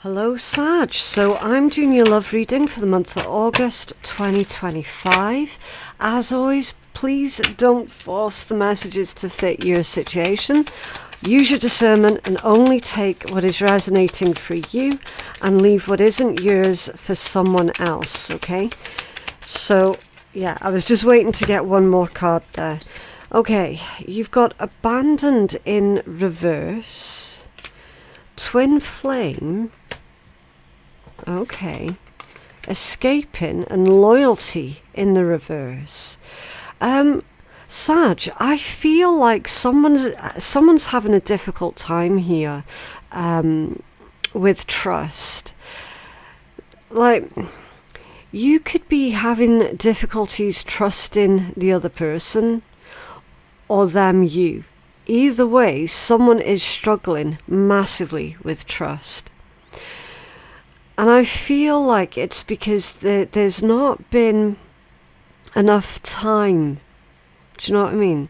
Hello Sag, so I'm doing your love reading for the month of August 2025. As always, please don't force the messages to fit your situation. Use your discernment and only take what is resonating for you and leave what isn't yours for someone else, okay? So, yeah, I was just waiting to get one more card there. Okay, you've got abandoned in reverse, twin flame, okay, escaping and loyalty in the reverse. Sag, I feel like someone's having a difficult time here with trust. Like, you could be having difficulties trusting the other person or them you. Either way, someone is struggling massively with trust. And I feel like it's because there's not been enough time. Do you know what I mean?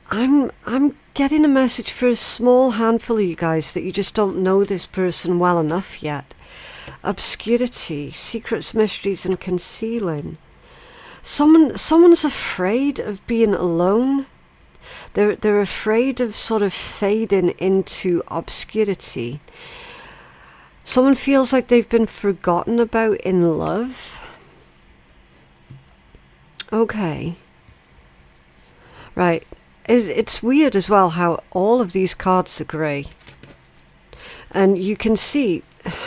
I'm getting a message for a small handful of you guys that you just don't know this person well enough yet. Obscurity, secrets, mysteries, and concealing. Someone's afraid of being alone. They're afraid of sort of fading into obscurity. Someone feels like they've been forgotten about in love. Okay. Right. It's weird as well how all of these cards are grey. And you can see,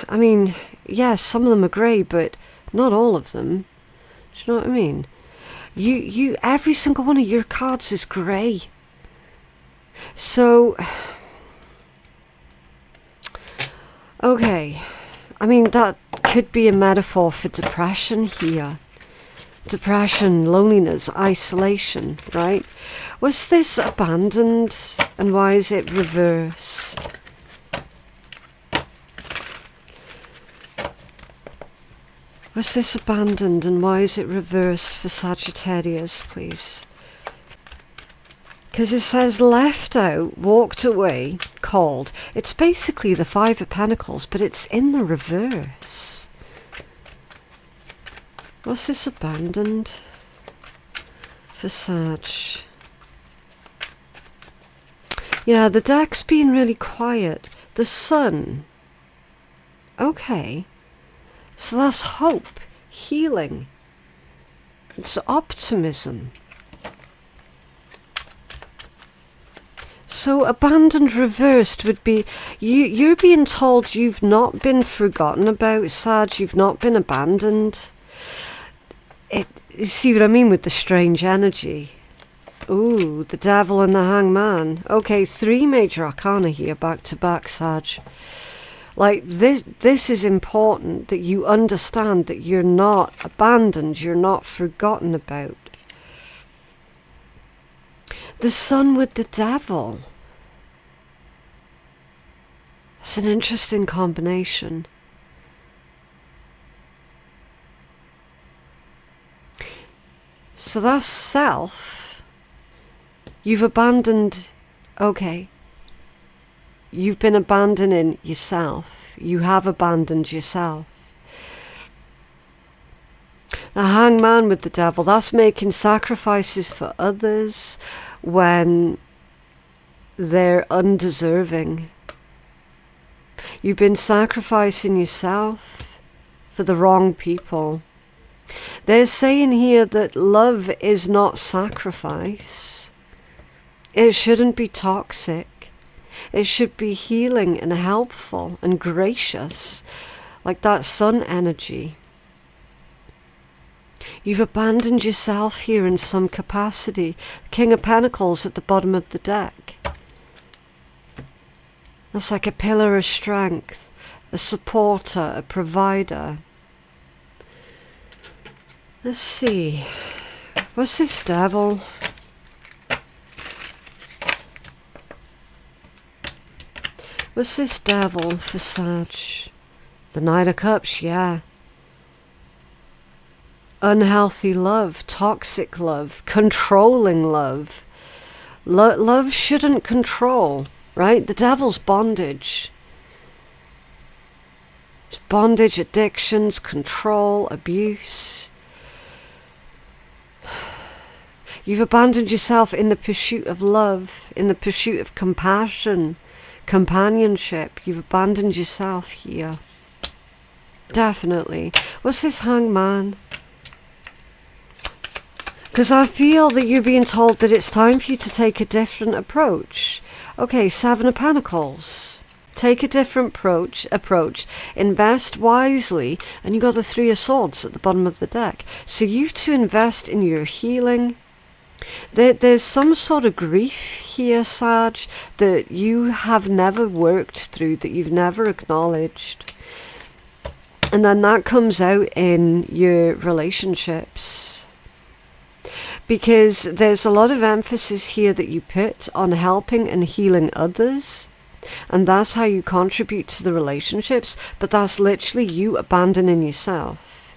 I mean, yes, some of them are grey, but not all of them. Do you know what I mean? You every single one of your cards is grey. So, okay, I mean, that could be a metaphor for depression here. Depression, loneliness, isolation, right? Was this abandoned and why is it reversed? Was this abandoned and why is it reversed for Sagittarius, please? Because it says left out, walked away, called. It's basically the Five of Pentacles, but it's in the reverse. Was this abandoned for Sag? Yeah, the deck's being really quiet. The Sun. Okay. So that's hope, healing. It's optimism. So abandoned reversed would be, you're being told you've not been forgotten about, Sag, you've not been abandoned. You see what I mean with the strange energy? Ooh, the Devil and the Hangman. Okay, 3 major arcana here, back to back, Sag. Like, this is important, that you understand that you're not abandoned, you're not forgotten about. The Sun with the Devil. It's an interesting combination. So that's self. You've abandoned, okay. You've been abandoning yourself. You have abandoned yourself. The Hangman with the Devil, that's making sacrifices for others when they're undeserving. You've been sacrificing yourself for the wrong people. They're saying here that love is not sacrifice. It shouldn't be toxic. It should be healing and helpful and gracious, like that Sun energy. You've abandoned yourself here in some capacity. King of Pentacles at the bottom of the deck. That's like a pillar of strength, a supporter, a provider. Let's see. What's this Devil? What's this Devil for Sag? The Knight of Cups, yeah. Unhealthy love, toxic love, controlling love. Love shouldn't control, right? The Devil's bondage. It's bondage, addictions, control, abuse. You've abandoned yourself in the pursuit of love, in the pursuit of compassion, companionship. You've abandoned yourself here. Definitely. What's this Hangman? Because I feel that you're being told that it's time for you to take a different approach. Okay, Seven of Pentacles. Take a different approach. Invest wisely. And you got the Three of Swords at the bottom of the deck. So you have to invest in your healing. There's some sort of grief here, Sag, that you have never worked through, that you've never acknowledged. And then that comes out in your relationships. Because there's a lot of emphasis here that you put on helping and healing others. And that's how you contribute to the relationships. But that's literally you abandoning yourself.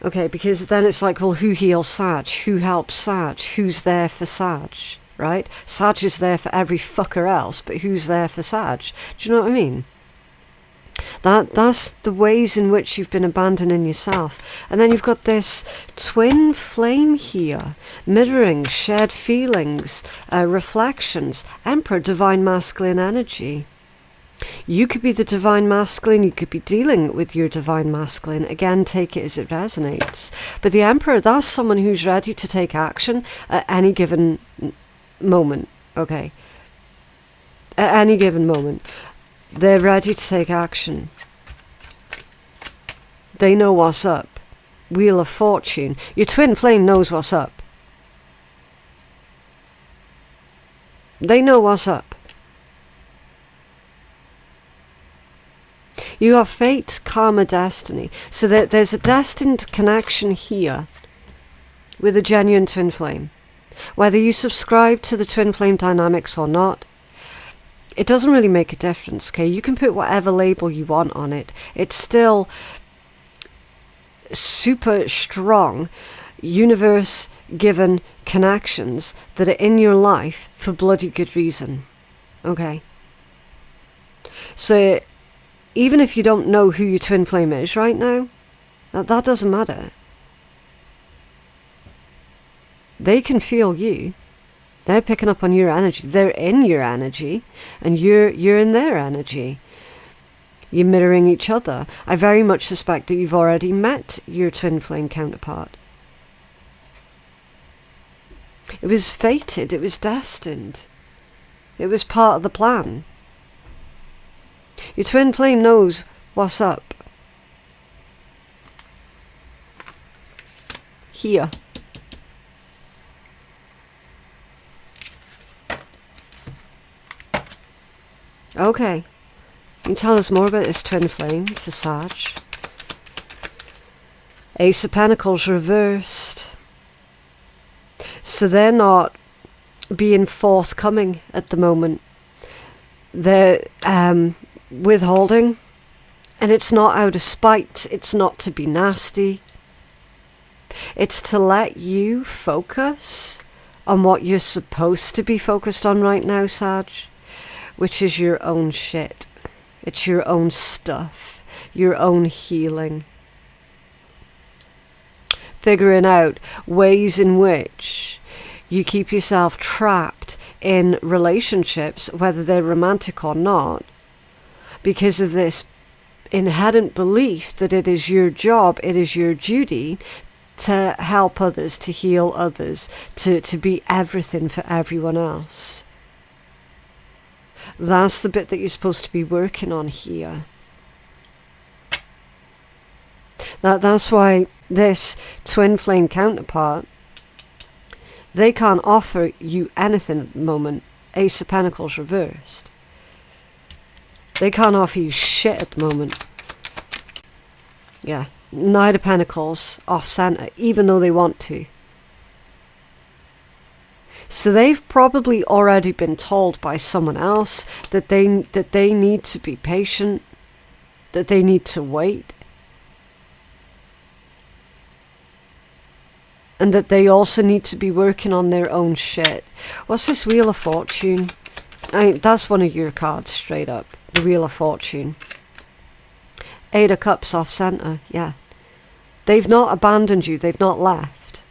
Okay, because then it's like, well, who heals Sag? Who helps Sag? Who's there for Sag? Right? Sag is there for every fucker else, but who's there for Sag? Do you know what I mean? That's the ways in which you've been abandoning yourself. And then you've got this twin flame here, mirroring shared feelings, reflections, Emperor, divine masculine energy. You could be the divine masculine, you could be dealing with your divine masculine. Again, take it as it resonates. But the Emperor, that's someone who's ready to take action at any given moment. Okay. At any given moment. They're ready to take action. They know what's up. Wheel of Fortune. Your twin flame knows what's up. They know what's up. You have fate, karma, destiny. So there's a destined connection here with a genuine twin flame. Whether you subscribe to the twin flame dynamics or not, it doesn't really make a difference, okay? You can put whatever label you want on it. It's still super strong, universe-given connections that are in your life for bloody good reason, okay? So even if you don't know who your twin flame is right now, that doesn't matter. They can feel you. They're picking up on your energy. They're in your energy, and you're in their energy. You're mirroring each other. I very much suspect that you've already met your twin flame counterpart. It was fated. It was destined. It was part of the plan. Your twin flame knows what's up. Here. Okay, you can tell us more about this twin flame for Sag. Ace of Pentacles reversed. So they're not being forthcoming at the moment. They're withholding. And it's not out of spite. It's not to be nasty. It's to let you focus on what you're supposed to be focused on right now, Sag. Which is your own shit. It's your own stuff. Your own healing. Figuring out ways in which you keep yourself trapped in relationships, whether they're romantic or not, because of this inherent belief that it is your job, it is your duty to help others, to heal others, to be everything for everyone else. That's the bit that you're supposed to be working on here. That's why this twin flame counterpart, they can't offer you anything at the moment. Ace of Pentacles reversed. They can't offer you shit at the moment. Yeah, Knight of Pentacles off center, even though they want to. So they've probably already been told by someone else that they need to be patient, that they need to wait, and that they also need to be working on their own shit. What's this Wheel of Fortune? That's one of your cards, straight up. The Wheel of Fortune. Eight of Cups off center, yeah. They've not abandoned you, they've not left.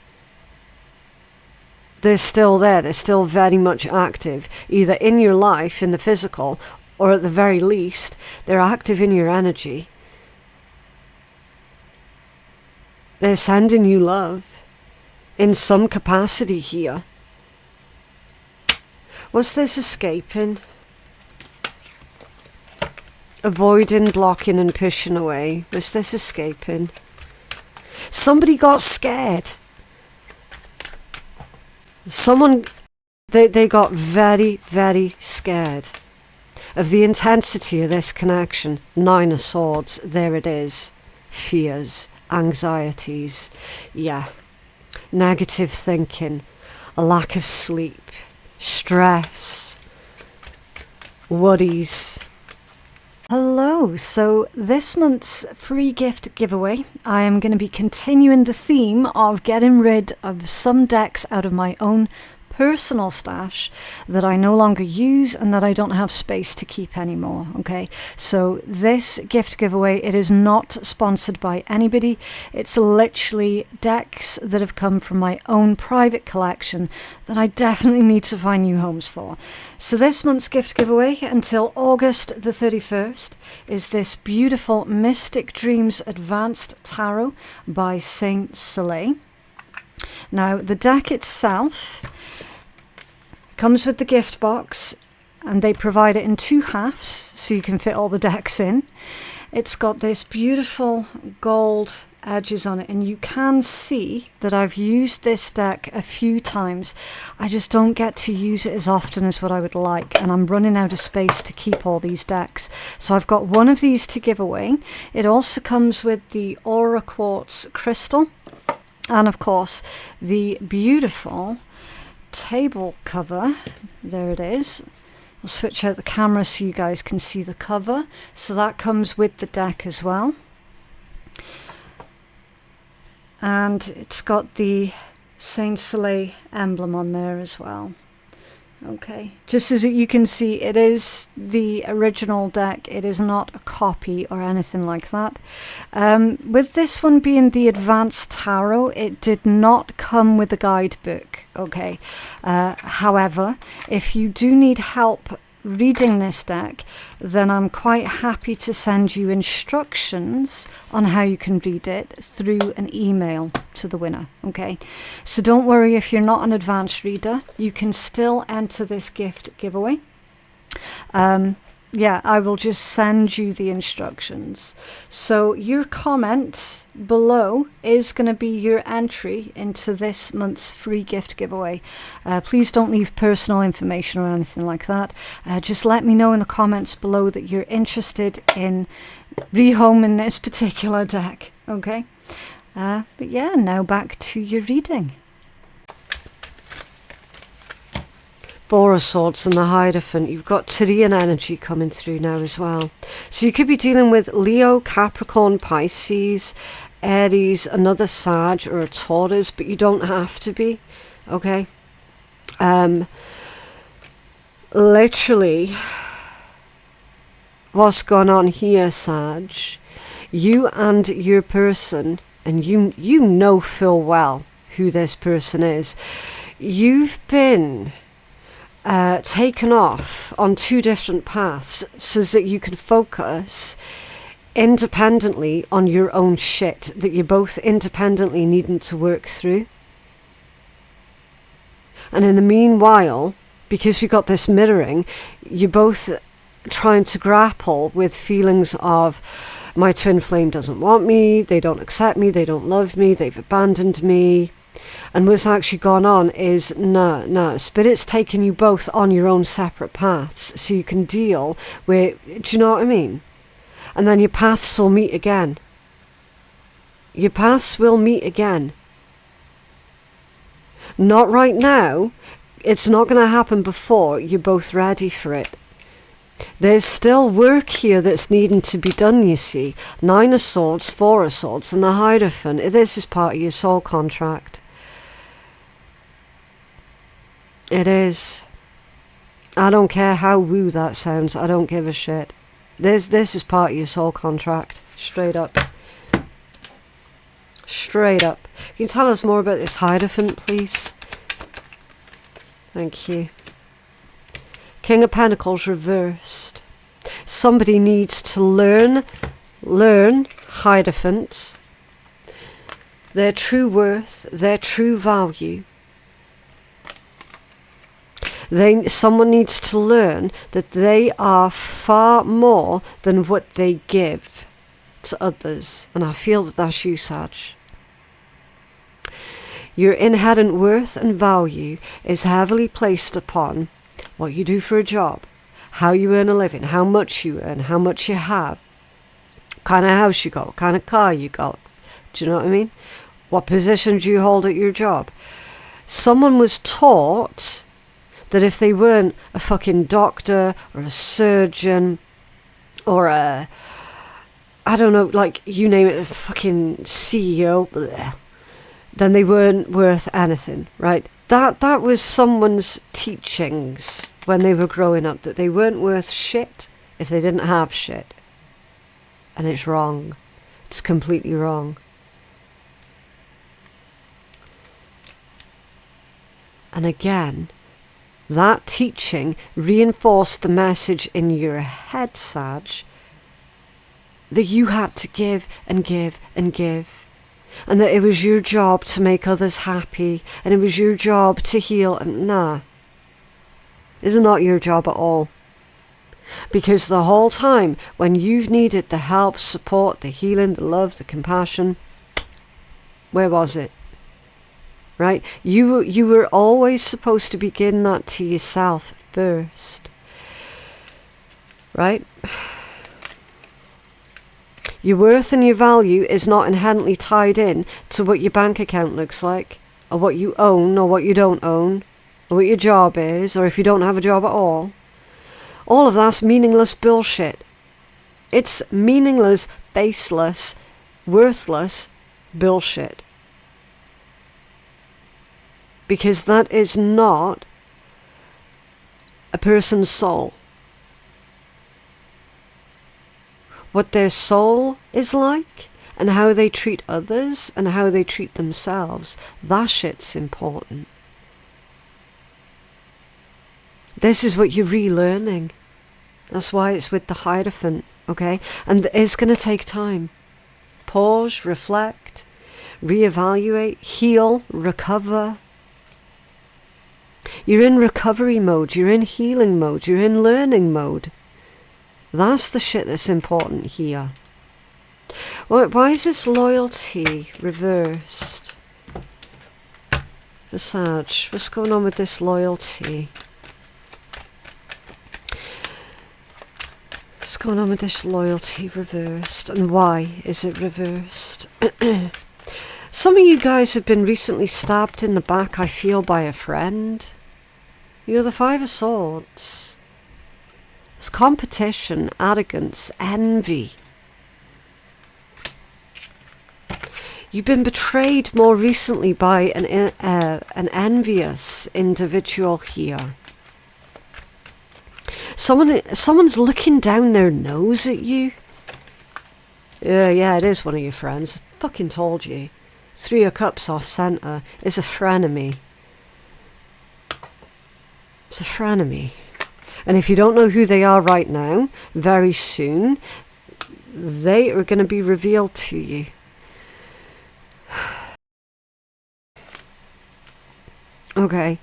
They're still there, they're still very much active, either in your life, in the physical, or at the very least, they're active in your energy. They're sending you love in some capacity here. Was this escaping? Avoiding, blocking and pushing away. Was this escaping? Somebody got scared. Someone, they got very, very scared of the intensity of this connection. Nine of Swords, there it is. Fears, anxieties, yeah. Negative thinking, a lack of sleep, stress, worries. Hello, so this month's free gift giveaway, I am going to be continuing the theme of getting rid of some decks out of my own personal stash that I no longer use and that I don't have space to keep anymore. Okay, so this gift giveaway, it is not sponsored by anybody. It's literally decks that have come from my own private collection that I definitely need to find new homes for. So this month's gift giveaway until August the 31st is this beautiful Mystic Dreams Advanced Tarot by Saint Soleil. Now the deck itself comes with the gift box, and they provide it in two halves so you can fit all the decks in. It's got this beautiful gold edges on it, and you can see that I've used this deck a few times. I just don't get to use it as often as what I would like, and I'm running out of space to keep all these decks. So I've got one of these to give away. It also comes with the Aura Quartz crystal, and of course the beautiful table cover. There it is. I'll switch out the camera so you guys can see the cover. So that comes with the deck as well, and it's got the Saint Soleil emblem on there as well. Okay, just as you can see, it is the original deck. It is not a copy or anything like that. With this one being the Advanced Tarot, it did not come with a guidebook. Okay, however, if you do need help reading this deck, then I'm quite happy to send you instructions on how you can read it through an email to the winner. Okay, so don't worry if you're not an advanced reader, you can still enter this gift giveaway. Yeah, I will just send you the instructions. So your comment below is going to be your entry into this month's free gift giveaway. Please don't leave personal information or anything like that. Just let me know in the comments below that you're interested in rehoming this particular deck. Okay? But yeah, now back to your reading. Four of Swords and the Hierophant. You've got Tyrian energy coming through now as well. So you could be dealing with Leo, Capricorn, Pisces, Aries, another Sag or a Taurus, but you don't have to be. Okay? Literally, what's going on here, Sag? You and your person, and you know full well who this person is. You've been taken off on two different paths so that you can focus independently on your own shit that you're both independently needing to work through. And in the meanwhile, because we got this mirroring, you're both trying to grapple with feelings of, my twin flame doesn't want me, they don't accept me, they don't love me, they've abandoned me. And what's actually gone on is, no, Spirit's taken you both on your own separate paths so you can deal with, do you know what I mean? And then your paths will meet again. Your paths will meet again. Not right now. It's not going to happen before you're both ready for it. There's still work here that's needing to be done, you see. Nine of Swords, Four of Swords, and the Hierophant. This is part of your soul contract. It is. I don't care how woo that sounds. I don't give a shit. This is part of your soul contract. Straight up. Straight up. Can you tell us more about this Hierophant, please? Thank you. King of Pentacles reversed. Somebody needs to learn Hierophants, their true worth, their true value. Someone needs to learn that they are far more than what they give to others. And I feel that that's you, Sag. Your inherent worth and value is heavily placed upon what you do for a job, how you earn a living, how much you earn, how much you have, what kind of house you got, what kind of car you got. Do you know what I mean? What position do you hold at your job? Someone was taught that if they weren't a fucking doctor or a surgeon or a, I don't know, like, you name it, a fucking CEO, bleh, then they weren't worth anything, right? That was someone's teachings when they were growing up, that they weren't worth shit if they didn't have shit. And it's wrong. It's completely wrong. And again, that teaching reinforced the message in your head, Sag, that you had to give and give and give. And that it was your job to make others happy. And it was your job to heal. And nah. It's not your job at all. Because the whole time, when you've needed the help, support, the healing, the love, the compassion, where was it? Right? You were always supposed to be giving that to yourself first. Right? Your worth and your value is not inherently tied in to what your bank account looks like, or what you own, or what you don't own, or what your job is, or if you don't have a job at all. All of that's meaningless bullshit. It's meaningless, baseless, worthless bullshit. Because that is not a person's soul. What their soul is like, and how they treat others, and how they treat themselves, that shit's important. This is what you're relearning. That's why it's with the Hierophant, okay? And it's going to take time. Pause, reflect, reevaluate, heal, recover. You're in recovery mode, you're in healing mode, you're in learning mode. That's the shit that's important here. Why is this loyalty reversed? For Sag, what's going on with this loyalty? What's going on with this loyalty reversed? And why is it reversed? Some of you guys have been recently stabbed in the back, I feel, by a friend. You're the Five of Swords. It's competition, arrogance, envy. You've been betrayed more recently by an envious individual here. Someone's looking down their nose at you. Yeah, it is one of your friends. I fucking told you. 3 of Cups off centre is a frenemy. It's a frenemy. And if you don't know who they are right now, very soon, they are going to be revealed to you. Okay.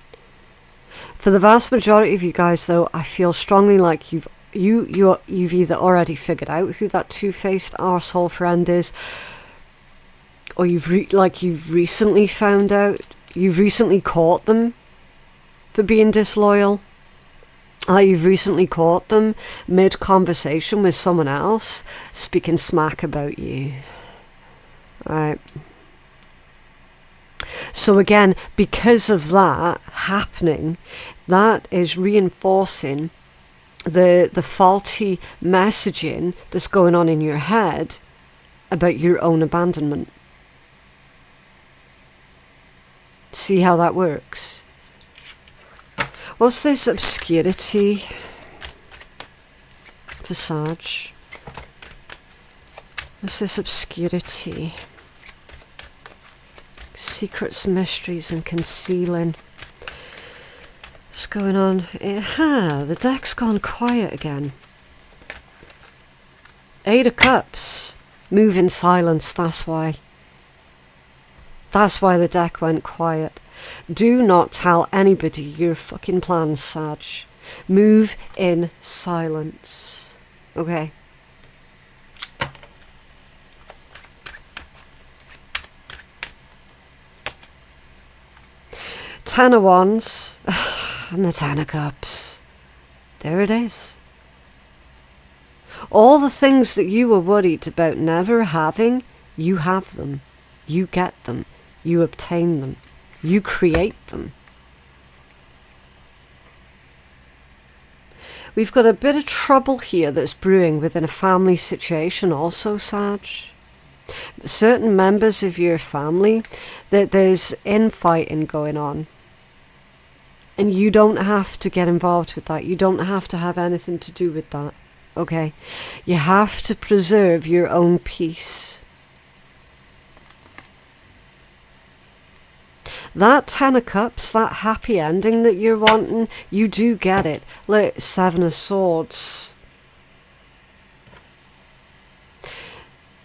For the vast majority of you guys, though, I feel strongly like you've either already figured out who that two-faced arsehole friend is, or you've recently found out, you've recently caught them for being disloyal. You've recently caught them mid-conversation with someone else speaking smack about you. Right. So again, because of that happening, that is reinforcing the faulty messaging that's going on in your head about your own abandonment. See how that works? What's this obscurity for Sag? What's this obscurity? Secrets, mysteries, and concealing. What's going on? The deck's gone quiet again. 8 of Cups. Move in silence, that's why. That's why the deck went quiet. Do not tell anybody your fucking plans, Sag. Move in silence. Okay. Ten of Wands and the Ten of Cups. There it is. All the things that you were worried about never having, you have them. You get them. You obtain them. You create them. We've got a bit of trouble here that's brewing within a family situation also, Sag. Certain members of your family, that there's infighting going on. And you don't have to get involved with that. You don't have to have anything to do with that. Okay? You have to preserve your own peace. That Ten of Cups, that happy ending that you're wanting, you do get it. Look, Seven of Swords.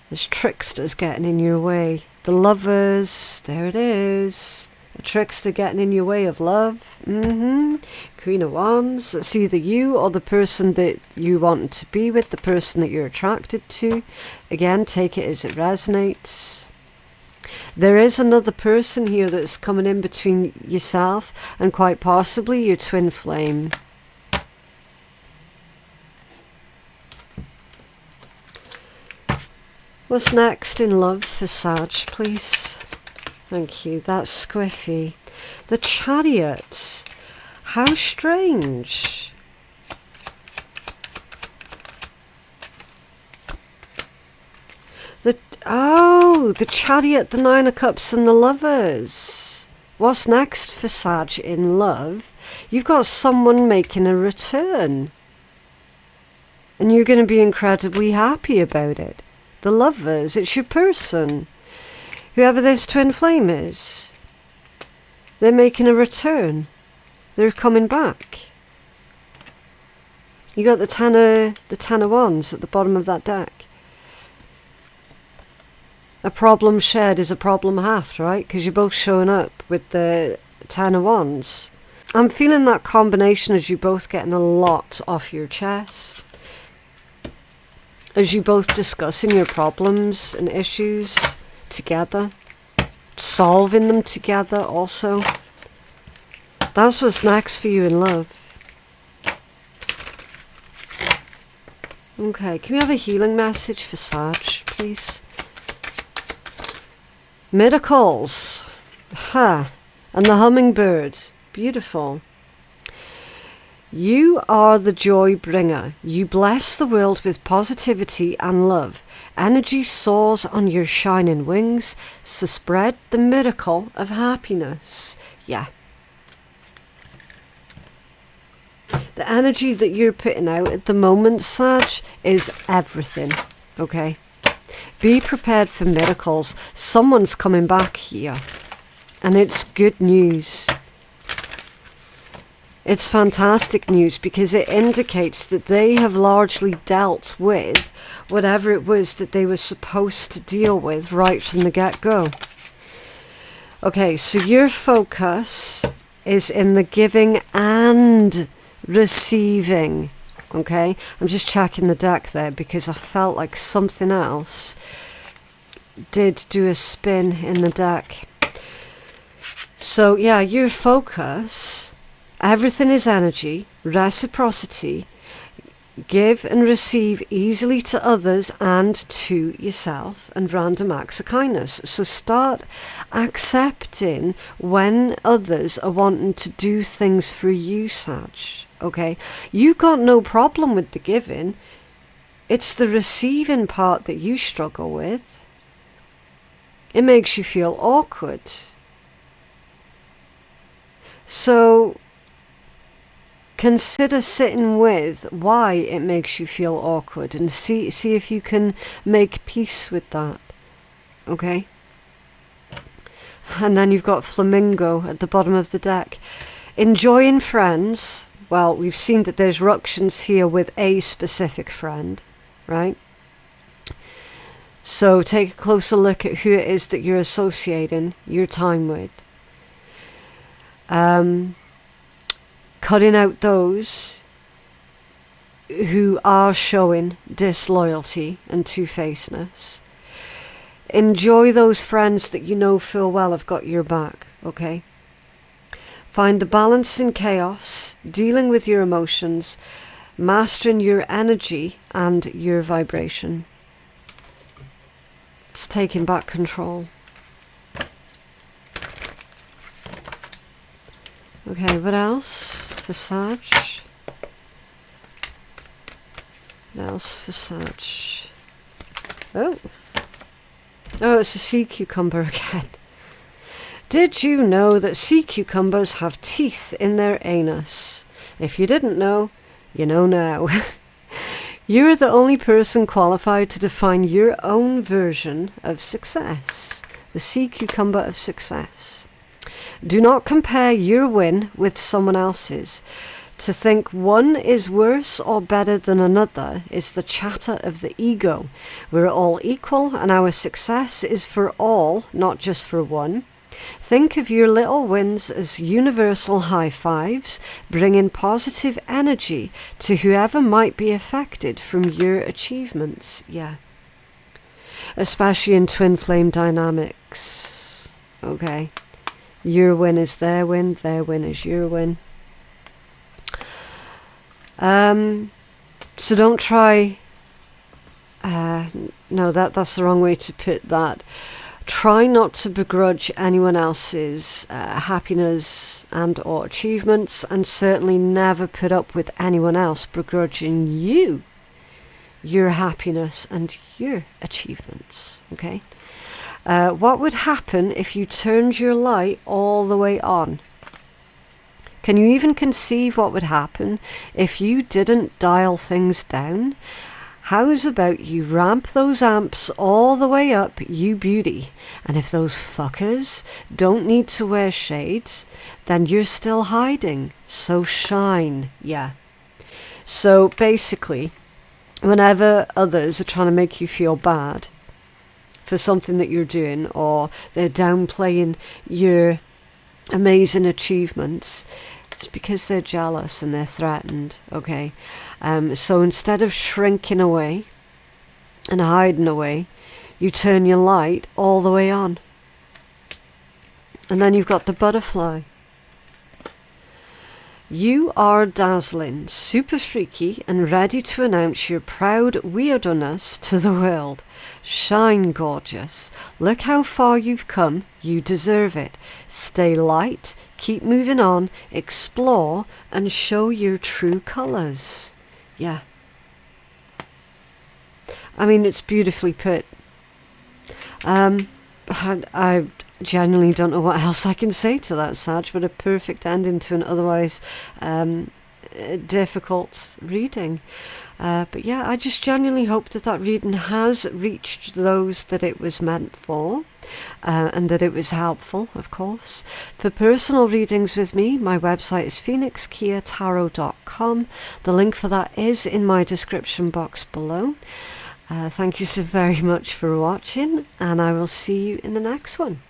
There's tricksters getting in your way. The Lovers, there it is. A trickster getting in your way of love. Queen of Wands. It's either you or the person that you want to be with, the person that you're attracted to. Again, take it as it resonates. There is another person here that's coming in between yourself and quite possibly your twin flame. What's next in love for Sag, please? Thank you. That's squiffy. The Chariot. How strange. The Chariot, the Nine of Cups, and the Lovers. What's next for Sag in love? You've got someone making a return. And you're going to be incredibly happy about it. The Lovers, it's your person. Whoever this twin flame is. They're making a return. They're coming back. You got the Ten of Wands at the bottom of that deck. A problem shared is a problem halved, right? Because you're both showing up with the Ten of Wands. I'm feeling that combination as you both getting a lot off your chest. As you both discussing your problems and issues together. Solving them together also. That's what's next for you in love. Okay, can we have a healing message for Sag, please? Miracles. And the hummingbird. Beautiful. You are the joy bringer. You bless the world with positivity and love. Energy soars on your shining wings, so spread the miracle of happiness. Yeah. The energy that you're putting out at the moment, Sag, is everything. Okay? Be prepared for miracles. Someone's coming back here. And it's good news. It's fantastic news because it indicates that they have largely dealt with whatever it was that they were supposed to deal with right from the get-go. Okay, so your focus is in the giving and receiving. Okay, I'm just checking the deck there because I felt like something else did do a spin in the deck. So yeah, your focus, everything is energy, reciprocity, give and receive easily to others and to yourself, and random acts of kindness. So start accepting when others are wanting to do things for you, Sag. Okay, you got no problem with the giving. It's the receiving part that you struggle with. It makes you feel awkward. So consider sitting with why it makes you feel awkward and see if you can make peace with that. Okay? And then you've got Flamingo at the bottom of the deck. Enjoying friends. Well, we've seen that there's ructions here with a specific friend, right? So take a closer look at who it is that you're associating your time with. Cutting out those who are showing disloyalty and two-facedness. Enjoy those friends that you know full well have got your back, okay? Find the balance in chaos, dealing with your emotions, mastering your energy and your vibration. It's taking back control. Okay, what else for Sag? What else for Sag? Oh, it's a sea cucumber again. Did you know that sea cucumbers have teeth in their anus? If you didn't know, you know now. You're the only person qualified to define your own version of success. The sea cucumber of success. Do not compare your win with someone else's. To think one is worse or better than another is the chatter of the ego. We're all equal and our success is for all, not just for one. Think of your little wins as universal high fives, bringing positive energy to whoever might be affected from your achievements. Yeah. Especially in twin flame dynamics. Okay. Your win is their win is your win. So don't try... no, that's the wrong way to put that. Try not to begrudge anyone else's happiness and or achievements, and certainly never put up with anyone else begrudging you your happiness and your achievements, okay? What would happen if you turned your light all the way on? Can you even conceive what would happen if you didn't dial things down? How's about you ramp those amps all the way up, you beauty? And if those fuckers don't need to wear shades, then you're still hiding. So shine, yeah. So basically, whenever others are trying to make you feel bad for something that you're doing, or they're downplaying your amazing achievements, it's because they're jealous and they're threatened, okay? So instead of shrinking away and hiding away, you turn your light all the way on. And then you've got the butterfly. You are dazzling, super freaky, and ready to announce your proud weirdness to the world. Shine, gorgeous. Look how far you've come. You deserve it. Stay light, keep moving on, explore, and show your true colours. Yeah. I mean, it's beautifully put. I genuinely don't know what else I can say to that, Sag, but a perfect ending to an otherwise difficult reading. But yeah, I just genuinely hope that reading has reached those that it was meant for, and that it was helpful, of course. For personal readings with me, my website is phoenixkeiatarot.com. The link for that is in my description box below. Thank you so very much for watching, and I will see you in the next one.